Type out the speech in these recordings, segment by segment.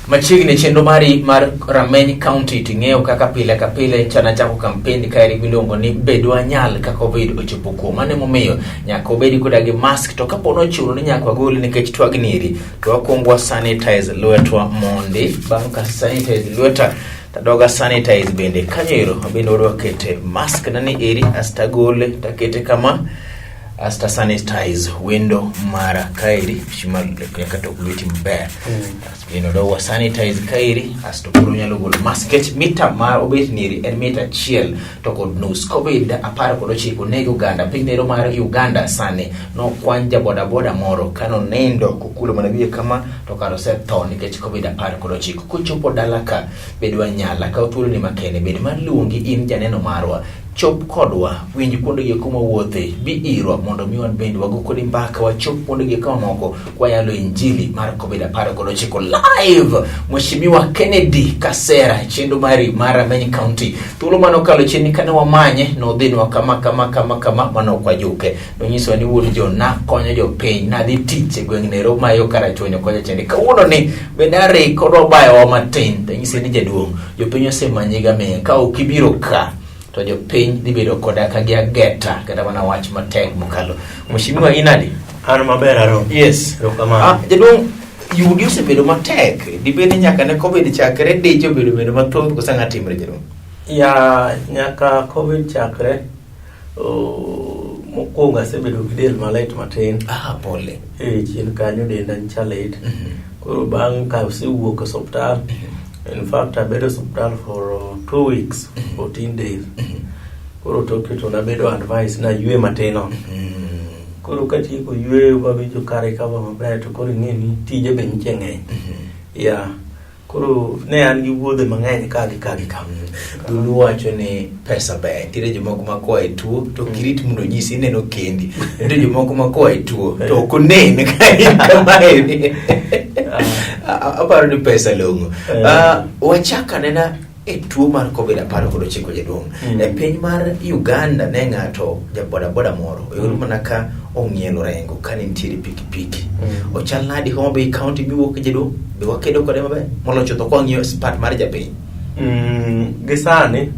Machiegni chenro mari mar Rameny County ting'eyo kaka pile ka pile chana chako kampeni kaeri miluongo ni bedwa nyal ka Covid ochopo kuom mane momiyo nyaka obedi koda gi mask to kapono chuno ni nyaka wagol nikech twagni iri to wakuongwa sanitize lwetwa mondi bang' ka sanitize lweta tadoga sanitize bende kanyero bende wakete mask nani iri astagole takete kama asta sanitize window mara kairi shimal kata kuliti mber do sanitize kairi asto kuro nyalo gol masket mita mar obet niri en mita chiel to kod nus Covid apara kod ochiko ne Uganda pinero mar Uganda sane no kwanja boda moro kano nendo kukulo manabie kama to karo set thon nikech Covid apara kod ochiko kuchopo dalaka bedwa nyala ka utulu ni makene bed maluongi in janeno marwa chop kodwa winji kuonde gi kuma wuothe bi irwa mondo miwan bende wago kodi mbaka wachop kuonde gi kama moko kwa yalo injili mar Covid apara kod ochiko live Mheshimiwa Kennedy Kasera chendo mari mara Rameny County tulo mano kalo cheni kana wamanye no dhinwa kama mano kwa juke no nyiso ni wuod jo na konyo jo piny na dhi tiche gweng' Nairobi mayo karachonyo konyo chende kawuono ni bedare kod bayo wa matin to nyise ni jaduong' jo piny osemanyiga me ka okibiro ka to jo piny dibedo koda ka gi ageta kata wana wach matek mokalo. Mheshimiwa inadi an maber aro yes jaduong' yudi osebedo matek dibede nyaka ne Covid chakre dicho bedo mathoth kosanga timre jaduong' ya nyaka Covid chakre mokwongo asebedo gi del malit matin pole chien kanyo denda nchalit koro bang' ka osewuok osuptal in fact I bedo hospital for 2 weeks 14 days koro to na bedo advice na yue matino koro katieko yue wabijo kare kama maber to koro ng'eni tije be niche ng'eny ya koro ne an gi wuodhe mang'eny ka dulu wacho ni pesa be tire jomoko makwa e tuo to kirit mundo nyisi neno kendi ndio jomoko makwa e tuo to konene kama hivi aparo ni pesa longo wachaka nena e tuo mar Covid aparo kod ochiko jaduong' e piny mar Uganda ne ng'ato jaboda moro yoro manaka ong'ielo rengo kane nitiere pikipiki ochal nadi Homa Bay County miwuok jaduong' be wakedo kode maber molocho to kwang'iyo spat mar japiny gisani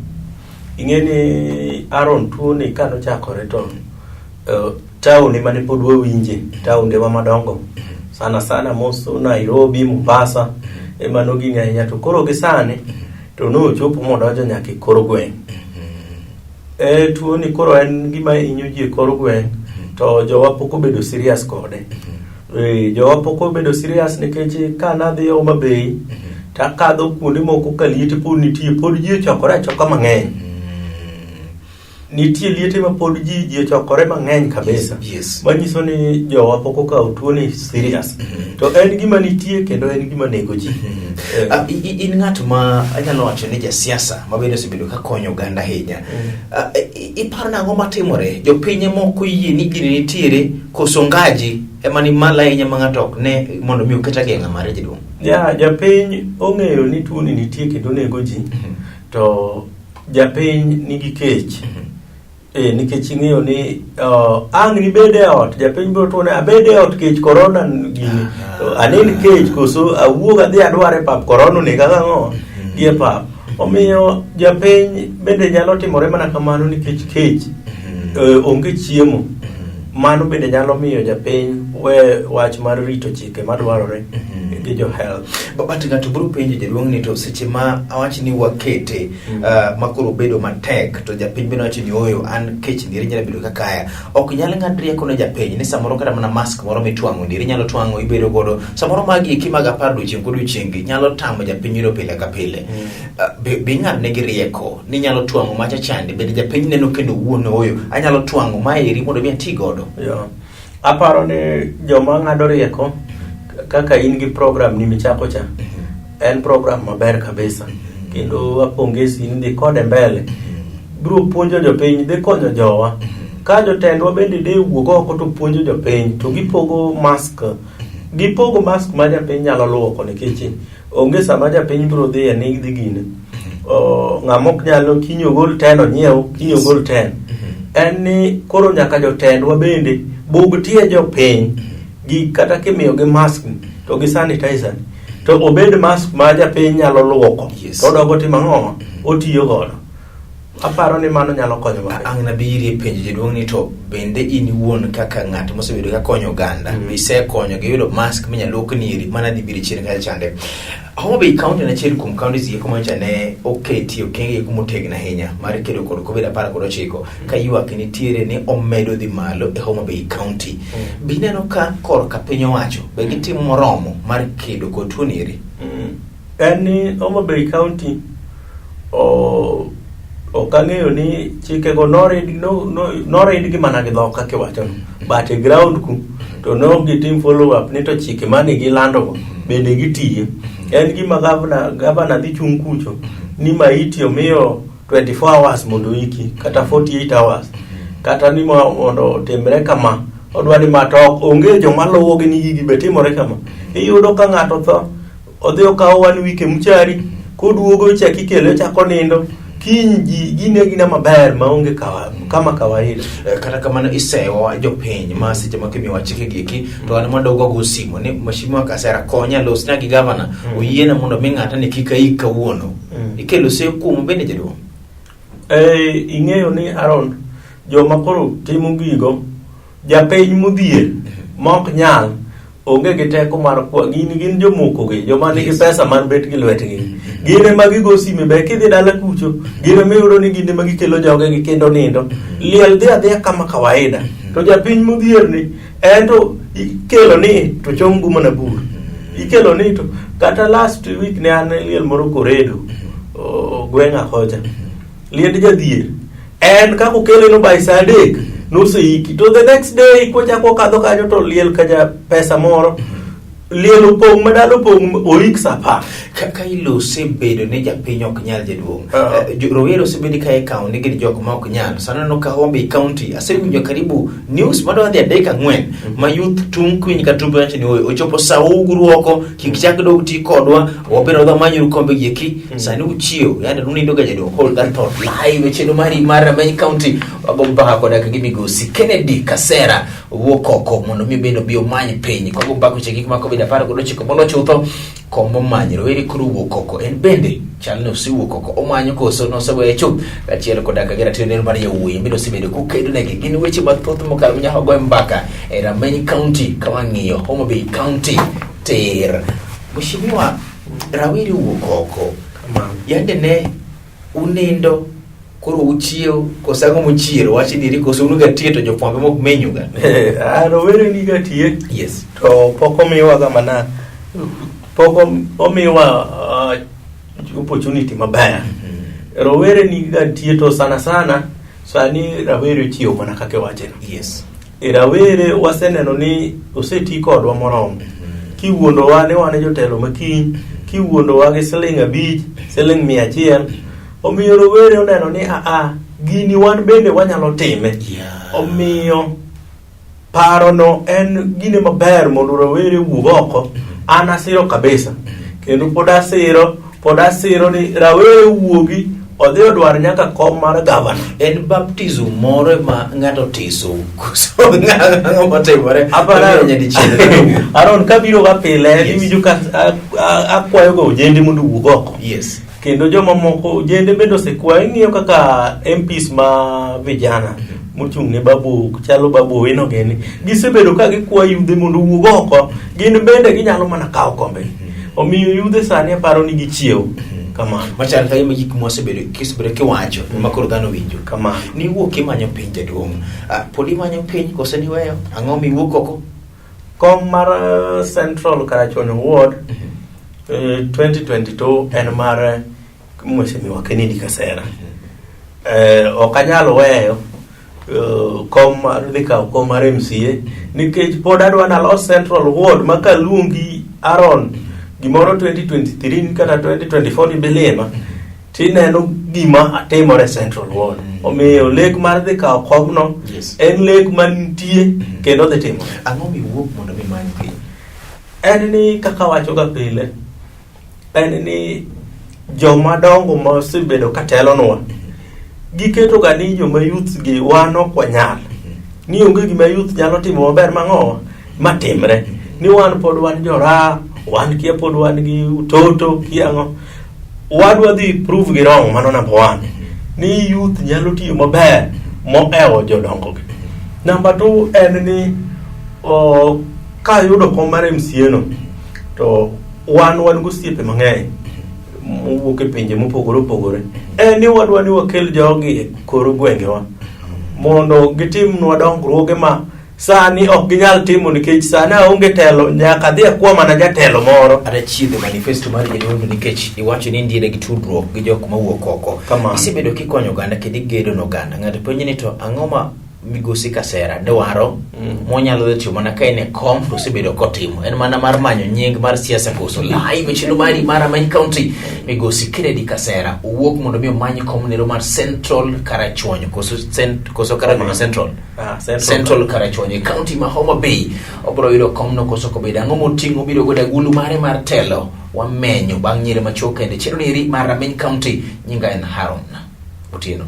ing'eni Aaron tuo ni kano chakore to tauni mane pod wawinje taunde madongo sana moso Nairobi Mombasa emano gini ahinya to koro gisani to no chopo modonjo nyaka koro gweng' tuo ni koro en gima inyo ji koro gweng' to jowa pok obedo serious kode jowa pok obedo serious nikech kana dhi Homa Bay takadho kuonde moko ka liete pod nitie pod ji ochokore achoka mang'eny nitie liete ma pod ji ochokore mang'eny kabisa manyiso ni jowa pok okawo tuo ni serious to en gima nitie kendo en gima nego ji in ng'at ma anyalo wacho ni jasiasa mabedo osebedo ka konyo Uganda ahinya iparo nang'o matimore jopiny moko yie ni gini nitiere koso ngaji ema ni mala ahinya ma ng'ato ok ne mondo mi oketa geng'a mare jaduong' japiny ong'eyo ni tuo ni nitie kendo nego ji to japiny nigi kech nikech ing'eyo ni ang' ni bede ot japiny biro tuone abede ot kech corona gini anin kech koso awuog adhi adware pap corona ni kaka ng'o gie pap omiyo japiny bende nyalo timore mana kamano nikech kech onge chiemo mano bende nyalo miyo japiny we wach mar rito chike madwarore gi jo health but ng'ato biro penjo jaduong' ni to seche ma awachi ni wakete makoro bedo matek to japiny bende wacho ni oyo an kech ndiri nyalo bedo kakaya ok nyalo ng'ad rieko ne japiny ni samoro kata mana mask moro mitwang'o ndiri nyalo twang'o ibedo godo samoro magi kimaga par odiochieng' kod odiochieng' nyalo tamo japiny yudo pile ka pile be ng'ad negi rieko ni nyalo twang'o macha chande bende japiny neno kendo wuon oyo anyalo twang'o maeri mondo mi ati godo aparo ni joma ng'ado rieko kaka in gi program ni michako cha en program maber kabisa kendo apongezi ni dhi kode mbele biro puonjo jopiny dhi konyo jowa ka jotendwa bende de wuok oko to puonjo jopiny to gipogo mask ma japiny nyalo luoko nikech onge sama japiny biro dhi ni dhi gine ng'amok nyalo kinyo gol 10 onyiew kinyo gol 10 en ni koro nyaka jotendwa bende bug tie jopiny gi kata kimiyo gi mask to gi sanitizer to obed mask ma japiny nyalo luoko Yes. to dogo timo ang'o otiyo godo. Aparo ni mano nyalo konyo maber. Ang' nabiri e penjo jaduong' ni to bende in wuon kaka ng'at mosebedo ka konyo oganda isekonyo gi yudo mask minyalokni iri mana dibiri chien kacha chande. Homa Bay County en achiel kuom counties eko manyocha ne oketi okenge eko motegno ahinya mar kedo kod COVID-19 ka ywak nitiere ni omedo dhi malo e Homa Bay County. Bineno ka korka piny owacho be gitimo moromo mar kedo kod tuo ni iri? En ni Homa Bay County okang'eyo ni chikego norid gi mana gi dhok kaka iwacho, but e ground ku to no gitim follow up ni to chike mane gilandogo bende gitiye. En gima gavana dhi chung' kucho ni maiti omiyo 24 hours mondo iki kata 48 hours kata ni mondo otimre kama odwa ni matok onge joma luwogi ni gigi be timore kama. Iyudo ka ng'ato tho odhi okawo 1 week mchari koduogo chaki kele chako nindo kiny gina maber maonge kama kawaida. Kata kamano isewa jopiny ma seche ma kimiwa chike giki to an madogo go simo ni mheshimiwa Kasera konya losna gi gavana oyiena mondo mi ng'ata ni kika ikawuono ikelo se kuom bende jaduong'. Ing'eyo ni Aaron joma koro timo gigo japiny modhier mok nyal onge gi teko mar gin jomoko gi joma nigi pesa man bet gi lwetgi gine ma gigo sime be kidhi dala kucho gine miyudo ni gine ma gikelo joge gi kendo nindo liel dhi adhiya kama kawaida to japiny modhier ni ento ikelo ni to chongu mana bur ikelo ni to kata last week ne an liel moro Koredo gweng'a hoja liend jadhier en kako kele no by saa 3 noseiki to the next day kochako kadho kanyo to liel kaja pesa moro liel opong' madalo opong' oik sapa kaka ilose bedo ne japiny ok nyal jaduong'. Rowero osebedi ka ikawo ni gin jok ma ok nyal sana no ka Homa Bay County asewinjo karibu news madwa dhi 4 ma youth tung kwiny ka tubanch ni ochopo sa uguruoko kik chak dog ti kodwa wabiro dho manyo kombe gieki sani uchiew yanda nunindo ga jaduong' hold that thought live cheno mari mar Homa Bay County abomba koda ka gimigosi Kennedy Kasera wuokoko mondo mi bendo bio many piny kwa bako cheki ma COVID-19 mono chutho kombo manyro eri kuru wuokoko en bende chalno si wuokoko omanyo koso no sawe chup achiel koda ka gera tene mar yawuoyi bedo sibedo ku kedo negi gin weche mathoth mokalo nyaho go mbaka e Homa Bay County kama ng'iyo Homa Bay County ter mheshimiwa rawiri wuokoko yande ne unindo koro uchiew kosago muchiero wachi diri koso unuga tieto jofwambe mok menyuga rowere ni gatie yes to poko miwa gamana poko omiwa opportunity maber rowere ni gatie to sana sani rawere chiew mana kake wacheno yes rawere waseneno ni oseti kodwa moromo kiwuondo wane jotelo makiny kiwuondo wa gi siling 5 siling 100 omiyo rowere oneno ni gini wan bende wanyalo time omiyo paro no en gine maber mondo rowere wuog oko an asiro kabisa kendo pod asiro ni rawere wuogi odhi odwar nyaka kom mar gavana en baptism moro ma ng'ato tiso so ng'ato motimore Aaron kabiro ga pile iwinjo ka akwayo go ojende mondo wuog oko yes kendo joma moko ojende bende osekwayo ng'iyo kaka MPs ma vijana mochung' ne babu chalo babu weno geni gisebedo ka gikwayo yudhe mondo wuog oko gin bende ginyalo mana kawo kombe omiyo yudhe sani aparo ni gichiew kamano machal ka yema gik mosebedo kisebedo kiwacho makoro dhano winjo kamano ni wuok imanyo piny jaduong' pod imanyo piny kose ni weyo ang'o miwuok oko kom mar Central Karachuonyo Ward 2022 en mar mheshimiwa Kennedy Kasera ok anyalo weyo kom mar dhikaw kom mar MCA nikech pod adwa nalos Central Ward makaluongi Aaron gimoro 2023 kata 2024 ni bilima tineno gima atimore Central Ward omiyo lek mar dhikaw komno en lek mantie kendo dhi timo ang'o miwuok mondo mi many piny en ni kaka wacho ga pile en ni joma dongo mosebedo katelonwa giketo ga ni joma youth gi wano kwa nyal ni onge gima youth nyalo timo maber mang'owa matimre ni wan pod wan jora wan kia pod wan gi utoto kiango, wadwa dhi prove gi wrong. Mano number 1 ni youth nyalo tiyo maber moewo jodongo gi. Number 2 en ni ka yudo kom mar MCA no to wan gosiepe mang'eny mowuok e pinje mopogore opogore, ni wadwa ni wakel jogi e koro gwengewa mondo gitimnwa dongruoge ma sani ok ginyal timo, nikech sani aonge telo, nyaka dhi akwa mana jatelo moro. Chiedho manifesto mar jadolo nikech iwacho ni ndiere gi tudruok gi jok mawuok oko. Isebedo kikonyo oganda kendo igedo n'oganda. Ng'ato penjo ni to ang'o ma Migosi Kasera dwaro monyalo tiyo mana ka ine kom to osebedo kotimo? En mana mar manyo nying mar siasa koso live chelo mari mar Rameny County. Migosi Kennedy Kasera owuok mondo mi omany kom nero mar Central Karachuonyo koso Karachuonyo Central Karachuonyo County ma Homa Bay. Obro yudo kom no koso kobedo ang'o moting'o biro goda gulu mare mar telo wamenyo bang' nyire machoka ende chelo neri mar Rameny County. Nyinga en Haron Otieno.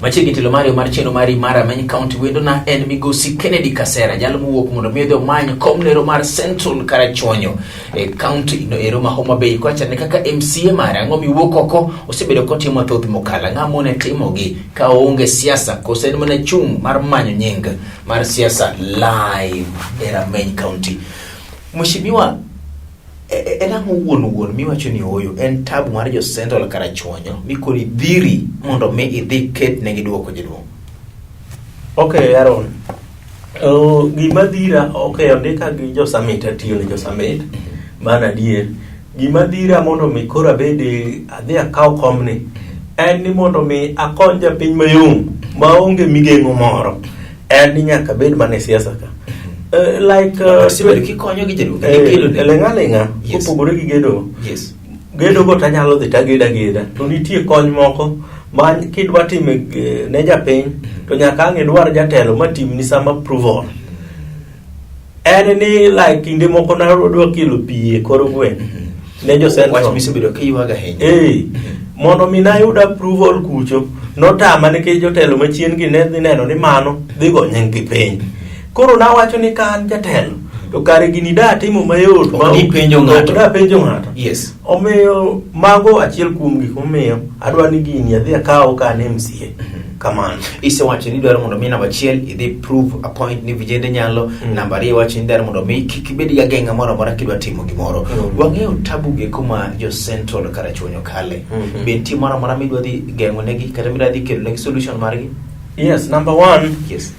Machiegni telo mari mar cheno mari mar Rameny County wendo na en Migosi Kennedy Kasera, jalo mowuok mondo mi omany kom nero mar Central Karachuonyo e county no ero ma Homa Bay. Kwacha ne kaka MCA mare ang'o miwuok oko osebedo kotimo mathoth mokala, ng'amo ne timogi ka onge siasa koso en mana chung mar manyo nying mar siasa live e Rameny County. Mheshimiwa, en ang'o wuon miwacho ni oyo en tabu mar jo Central Karachuonyo mikoni dhiri mondo mi idhi ket ne giduoko jaduong'? Okay, Aaron. Gima dhira, ondika gi jo Summit, atiyo ne jo Summit, mana dier. Gima dhira mondo mi koro abede adhi akaw komni, en ni mondo mi akony japiny mayom maonge migeng'o moro, en ni nyaka bed mana e siasa ka. Sibedo kikonyo gi jaduong' lenga kopogore gi gedo. Yes. Gedo go tanyalo dhi tageda. To nitie kony moko ma kidwa time ne japiny to nyaka ang' idwar jatelo matim ni sama approval. En ni kinde moko na dwa kelo pi e koro gweng' ne jo Central. Wach misebedo kiywaga ahinya. Mondo mi nayud approval kucho notama nikech jotelo machien gi ne dhi neno ni mano dhi go nying gi piny. Koro nawacho ni ka an jatelo to kare gini da timo mayot ma penjo ng'ato. Yes. Omiyo mago achiel kuom gik momiyo adwa ni gini adhi akaw ka an MCA. Kamano. Isewacho ni dwaro mondo mi namba achiel idhi prove a point ni vijende nyalo. Namba 2 wacho ni dwaro mondo mi kibedi ga genga moro amora kidwa timo gimoro. Wang'eyo tabu ge kuma jo Central Karachuonyo kale. Benti moro amora midwa dhi gengo negi kata midwa dhi kelo negi solution margi? Yes, number 1. Yes.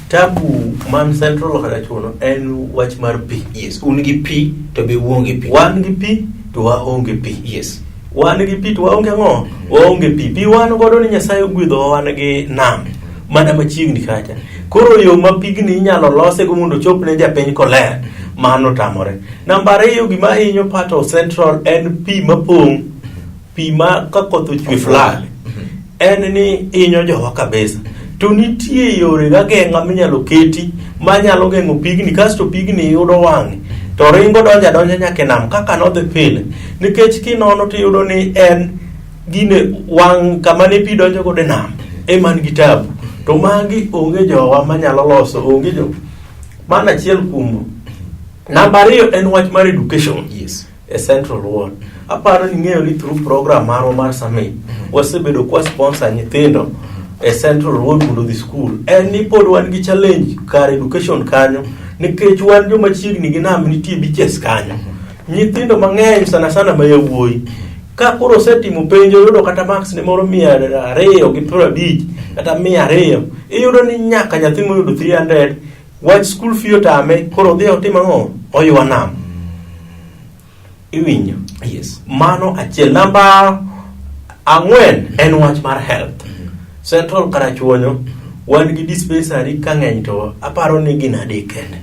Tabu man Central Karachuonyo en wach mar pi. Yes. Un gi pi to be uonge pi. Wan gi pi to waonge pi. Yes. Wan gi pi to waonge ng'o? Waonge pi. Pi wan godo ni Nyasaye ogwedho wan gi nam mana machiegni kacha. Koro yo ma pigni inyalo lose go mondo chop ne japiny koler mano tamore. Namba 2 gima hinyo pato Central en pi mapong', pi ma ka koth ochwe flat. En ni hinyo jowa kabisa. To nitie yore ga geng'a minyalo keti manyalo geng'o pigni, kasto pigni yudo wang'e to ringo donja nyaka nam kaka nodhi pile, nikech kinono to yudo ni en gine wang' kama ne pi donjo godo e nam eman gi tabu. To magi onge jowa manyalo loso, onge jo. Mana achiel kuom. Namba 2 en wach mar education. Yes. E Central Ward. Aparo ni ng'eyo ni through program mar Summit wasebedo kwa sponsor nyithindo e Central Ward mondo dhi school. En ni pod wan gi challenge kar education kanyo, nikech wan joma chiegni gi nam nitie beaches kanyo. Nyithindo mang'eny sana ma yawuoyi ka koro setimo penjo yudo kata max ne moro 250 kata 200, iyudo ni nyaka nyathi moyudo 300 wach school fee otame, koro dhi otimo ang'o? Oywa nam. Iwinjo. Yes. Mano achiel. Namba 4 en wach mar health. Central Karachuonyo wan gi dispensary kang'eny to aparo ni gin adek kende.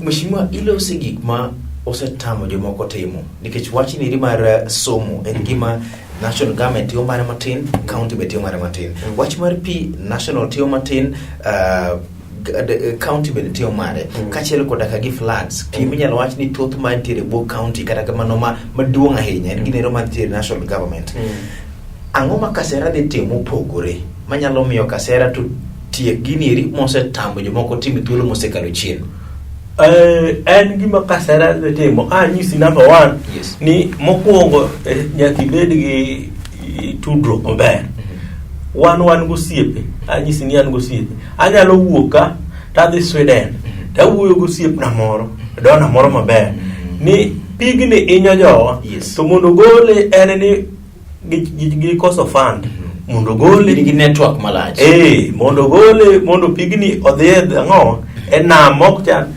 Mheshimiwa, ile gik ma osetamo jomoko timo nikech wach ni mar somo en gima national government tiyo mare matin, county be tiyo mare matin. Wach mar pi national tiyo matin, county be tiyo mare. Kachiel koda ka gi floods, pi minyalo wach ni thoth mantiere bo county kata kamano maduong' ahinya en ginero mantiere national government. Ang'o ma Kasera dhi timo pogore manyalo miyo Kasera to tiek ginieri mosetambo jomoko timo thuolo mosekalo chien? En gima Kasera dhi timo. Nyisi number 1 Yes. ni mokwongo nyaka ibed gi tudruok maber. Wan gosiepe. Nyisi ni an gosiepe. Anyalo wuok ka tadhi Sweden. Tawuoyo gosiepna moro. Dona moro maber. Ni pigni inyo jowa. Yes. To mondo gole en ni gi koso fund. Mondo gole gi network malach. Mondo gole, mondo pigni odhiye ang'o en nam mok chan.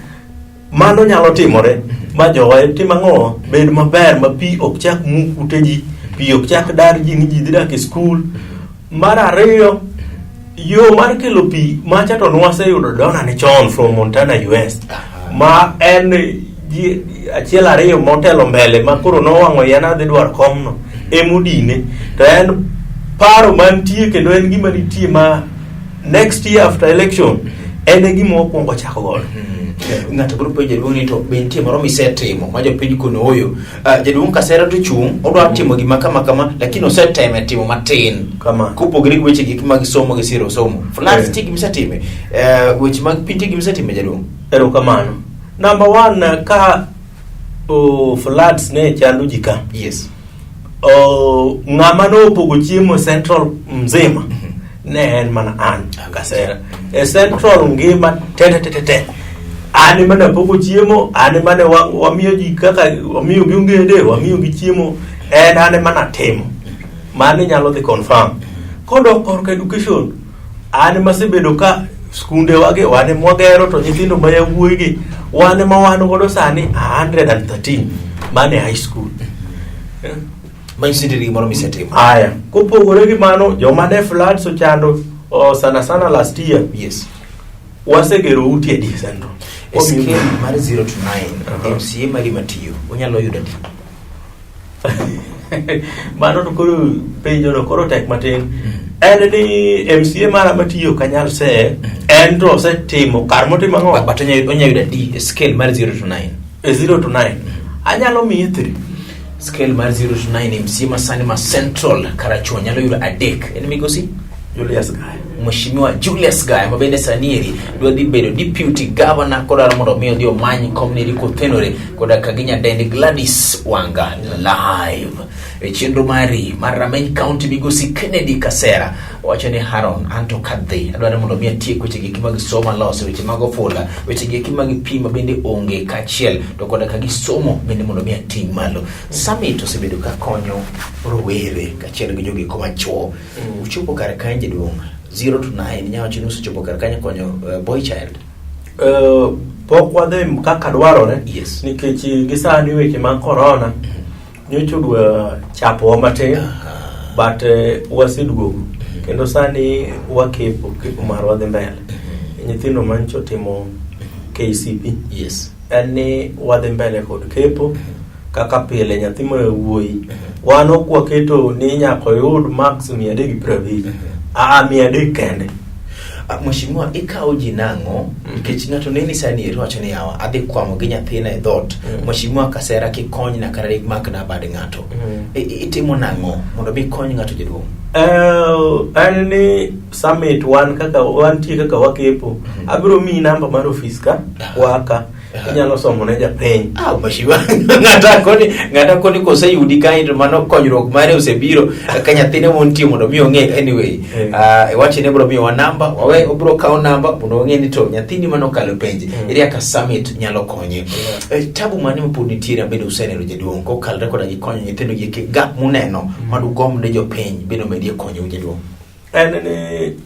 Mano nyalo timore ma jowa tim ang'o bed maber ma pi ok chak mukute ji, pi ok chak dar ji ni ji dhi dak e skul. Mar ariyo, yo mar kelo pi macha to nwaseyudo dona ni chon from Montana US. Ma en achiel ariyo motelo mbele ma koro nowang'o yana dhi dwar komno emudine. To en paro mantie kendo en gima nitie ma next year after election en gima okwongo chako godo. Ng'ato biro penjo jaduong' ni to be nitie moro misetimo ma jopiny kono oyo. Jaduong' Kasera to chung odwa timo gima kama lakini oseteme timo matin kama kopogore gi weche gik mag somo gi siro somo. Floods ti gimisatime weche mag piny ti gimisatime jaduong'. Erokamano. Number 1 ka floods ne chando ji ka. Yes. Ng'ama no pogo chiemo Central mzima ne en mana an Kasera. Central ngima tete. Ani mana pogo chiemo, ani mana wamiyo ji kaka wamiyo gi ongede, wamiyo gi chiemo, en ani mana timo. Mani nyalo dhi confirm. Kodo korka education, ani masebedo ka skunde wage wane mwagero to nyithindo ma yawuoyi gi wane ma wan godo sani 113 mane high school. Maisindiri moro misetimo. Aya, kopogore gi mano joma ne floods ochando sana last year. Yes. Wasegero ute e Central. Scale mar 0 to 9 MCA mari matiyo onyalo yudo di. Mano to koro penjo no koro tek matin. En ni MCA mara matiyo kanyal se en to se timo kar motimo ang'o. But onya yudo di scale mar 0 to 9. 0 to 9. Anyalo miye 3. Scale mar 0 to 9 MCA masani ma Central Karachuonyo nyalo yudo adek. En migosi Julius Gaya. Mheshimiwa Julius Gaya mabende sanieri dwa dhi bedo deputy governor koda mondo miyo dio manyi komni liko tenore koda kaginya dend Gladys Wanga live e chenro mari mar Rameny County migosi Kennedy Kasera wacho ni Haron anto kadhi adwaro mondo miyo tie weche gik mag somo loso weche mag ofula weche gik mag pima bende onge kachiel to koda ka gisomo bende mondo miyo ting malo summit osebedo ka konyo rowere kachiel gi jogi koma chuo uchopo kar kanje duong 0 to 9 nyawa chino uchopo kar kanje konyo boy child pok wadhi kaka dwarore. Yes. Nikech gisani weche mag corona nyocho dwa chapo matin but waseduogo kendo sani wakepo mar wadhi mbele. Nyithindo mancho timo KCP. Yes. Eni wadhi mbele kod kepo kaka pile nyathi ma wuoyi wan ok waketo ni nyako yud max 350 300 kende. Mheshimiwa ikawo ji nang'o nikech ng'ato neni sani wacho ni yawa adhi kwamo gi nyathina e dhot Mheshimiwa Kasera kikony na kara mak na bad ng'ato itimo nang'o mondo bi kony ng'ato jaduong'? Ani summit wan kaka wantie kaka wakepo abiro mi namba mar office ka waka inyalo somo ne japeny. Mheshimiwa ng'ata koni koseyudi kae to mano konyruok mare osebiro ka nyathine montie mondo mi ong'e anyway. Wacho ne biro miyo namba wawe obiro kawo namba mondo ong'e ni to nyathini mano kalo penje iri ka summit nyalo konye. Tabu mane mapod nitiere bende useneno jaduong' ko kalre koda gi konyo nyithindo gi gap muneno madugom ne jopeny bende medie konyo jaduong'? En ni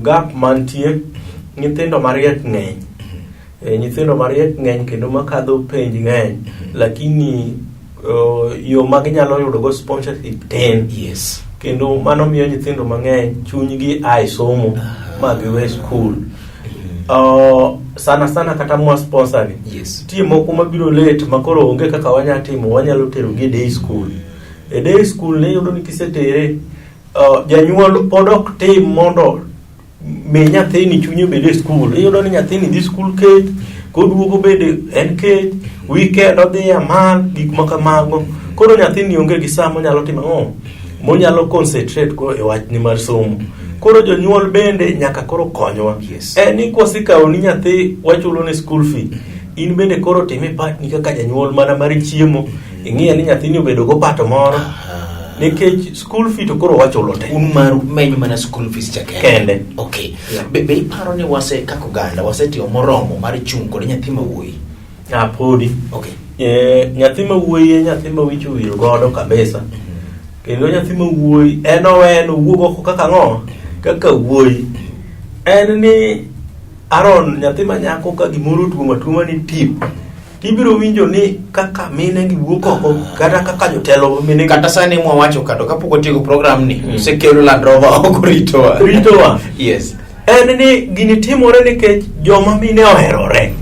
gap mantie nyithindo mariek ng'eny nyithindo mariek ng'eny kendo makadho penj ng'eny, lakini yo ma ginyalo yudo go sponsorship tin. Yes. Kendo mano miyo nyithindo mang'eny chunygi ai somo ma giwe skul. Sana kata mwa sponsor ni. Yes. Tie moko mabiro late makoro onge kaka wanyatimo, wanyalo tero gi day school. E day school ne yudo ni kisetere janyuol podok tim mondo me nyathini chunye bede skul. Iyudo ni nyathini dhi skul kech, koduogo bede en kech, weekend odhi amal, gik makamago. Koro nyathini onge gi saa monyalo timo monyalo concentrate ko e wach ni mar somo. Koro jonyuol bende nyaka koro konywa. Yes. Ni kwasikawo ni nyathi wachulo ne school fee, in bende koro time part ni kaka janyuol mana mar chiemo. Ing'iya ni nyathini obedo go pato moro. Nikech school fee to koro wachulo te. Maru menyo mana school fees cha kende. Okay. Yeah. Be iparo ni wase kako ganda wasetiyo moromo mar chung kod nyathi mawuoyi. Podi. Okay. Nyathi mawuoyi nyathi mawicho wil godo kabisa. Kendo nyathi mawuoyi en oweno wuogo kaka ng'o kaka wuoyi. En ni Aaron nyathi manyako ka gimoro tuoma ni tip. Ibiro winjo ni kaka mine giwuok oko kata kaka jotelo mine kata sani mwa wacho kato kapoko tiego program ni sekelo Land Rover ritowa. Yes. En ni gini timore nikech joma mine oherore.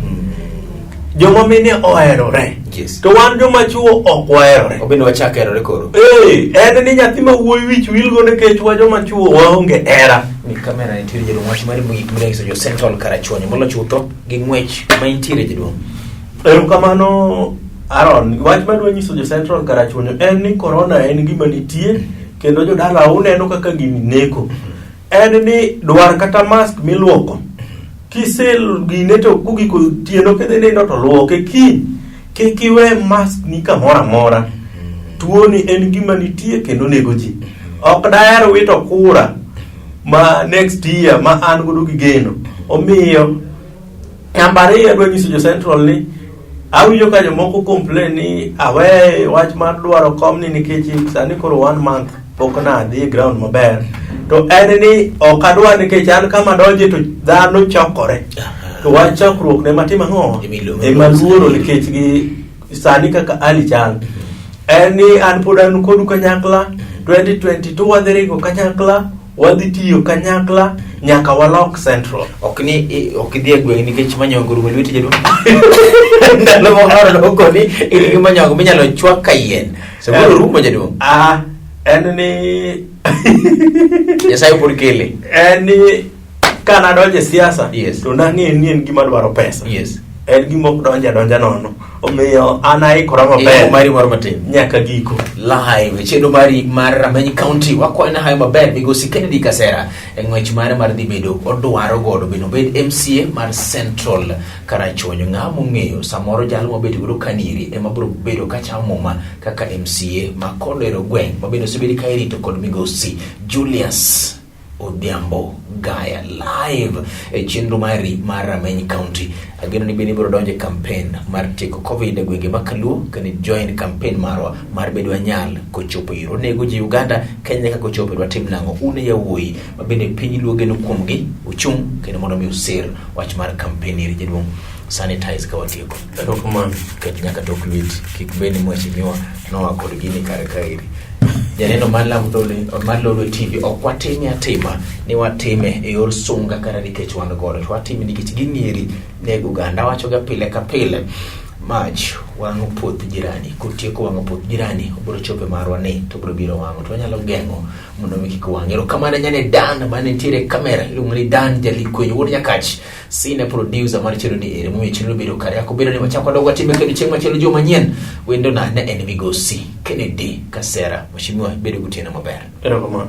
Joma mine oherore. Yes. To wan joma chuo ok waherore. Obendo wachak herore koro. En ni nyathi ma wuoyi wich wilgo nikech wa joma chuo waonge hera. Ni kamera nitie jero wach mari mugik mire jo Central Karachuonyo molo chutho gi ngwech ma intiere jedwong. Kamano Aaron, wach madwa nyiso jo Central Karachuonyo en ni corona en gima nitie kendo jodala uneno kaka gini neko. En ni dwar kata mask miluoko. Kisel gine to kugiko tieno kedhe nindo to luoke kiwe mask ni kamora mora. Tuo ni en gima nitie kendo nego ji. Ok daher wito kura ma next year ma an godo gi geno. Omiyo nambari adwa nyiso jo Central ni awinjo ka jomoko complain ni awe wach mar dwaro kom ni nikech sani koro 1 month pok na dhi ground maber. To en ni ok adwa nikech an kama donje to dhano chokore. To wach chokruok ne matima ng'o emaluoro nikech gi sani kaka ali chal. En ni an pod an kodu kanyakla 2022 wadhirigo kanyakla wadhi tiyo kanyakla nyaka walok Central. Ok dhi gweng nikech manyongo rumo lweti jedwa. Ndalo moro loko ni ili manyongo minyalo chwak kayien. Saburo rumo jedwa. En ni Yesai por kele. En ni kana donje siasa. Yes. To nang'e ni en gima dwaro pesa. Yes. En gima ok donja nono. Omiyo anaikora maber. Mari moro matin. Nyaka giko. Live chedo mari mar Rameny County wakwana hayo maber Migosi Kennedy Kasera ng'wech mare mar dhi bedo odwaro godo beno bed MCA mar Central Karachuonyo. Ng'amo ng'eyo samoro jalo mabet godo kaniri ema bro bedo kacha moma kaka MCA ma kolero gweng mabendo sebedi kairito kod Migosi Julius Odhiambo Gaya live chenro mari mar Rameny County. Ageno ni beni bro donje campaign mar tieko COVID e gwenge makaluo kani join campaign marwa mar bedo anyal kochopo iro nego ji Uganda Kenya ka kochopo dwa tim nango une ya wuoyi mabende piny luo geno kuomgi uchung kendo mondo mi usir wach mar campaign iri jedwong sanitize ka watieko Rokuman ket nyaka tok lwet kik beni mheshimiwa no akod gini kare kairi janeno Malolo TV okwatime atima ni watime e yor sunga kara nikech wan godo to watime nikech ginieri nego Uganda wacho ga pile ka pile mach wang'o puoth jirani kutieko wang'o puoth jirani obiro chope marwa ni to biro biro wang'o to nyalo geng'o mondo kik wang'e. Kamano nyane Dan mane ntiere kamera iluongo ni Dan Jalikwenyo wuod Nyakach sine producer mar chelo ni ere moyo chelo biro kare ako biro ni wachako dogo time kendo chieng' machelo jo manyien wendo na ne en Migosi Kennedy Kasera. Mheshimiwa bedo gutiena maber. Rokuman.